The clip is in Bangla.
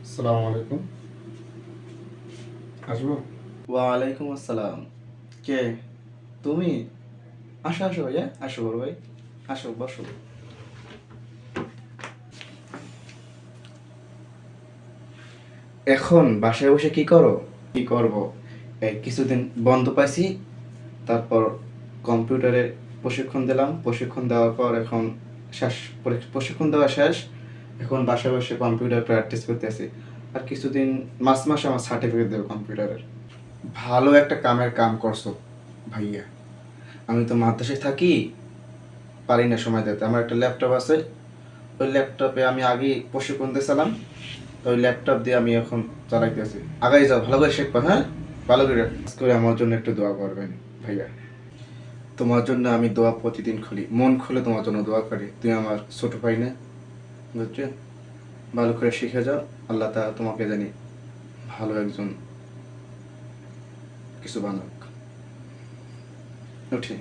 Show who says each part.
Speaker 1: আসসালামু আলাইকুম। আসবো?
Speaker 2: ওয়ালাইকুম আসসালাম। কে তুমি? আসো আসো ভাইয়া, আসো বড় ভাই, আসো বসো। এখন বাসায় বসে কি করো? কি করব, এই কিছুদিন বন্ধ পাইছি, তারপর কম্পিউটারে প্রশিক্ষণ দিলাম, প্রশিক্ষণ দেওয়ার পর এখন শেষ, প্রশিক্ষণ দেওয়া শেষ। এখন বাসায় বসে কম্পিউটার প্র্যাকটিস করতেছি। আর কিছুদিন মাসে আমার সার্টিফিকেট দেবে কম্পিউটারের। ভালো একটা কামের কাম করছো ভাইয়া। আমি তো মাদ্রাসায় থাকি, পারি না সময় দিতে। আমার একটা ল্যাপটপ আছে, ওই ল্যাপটপে আমি আগে প্রশিক্ষণ দিয়েছিলাম, তো ওই ল্যাপটপ দিয়ে আমি এখন চালাইতেছি। আগাই যাও, ভালো করে শিখবা, হ্যাঁ? ভালো করে কাজ করে আমার জন্য একটু দোয়া করবেন ভাইয়া। তোমার জন্য আমি দোয়া প্রতিদিন খুলি, মন খুলে তোমার জন্য দোয়া করি। তুমি আমার ছোট ভাই না, বুঝছো? ভালো করে শিখে যাও, আল্লাহ তা তোমাকে জানি ভালো একজন কিছু বানাক। উঠি।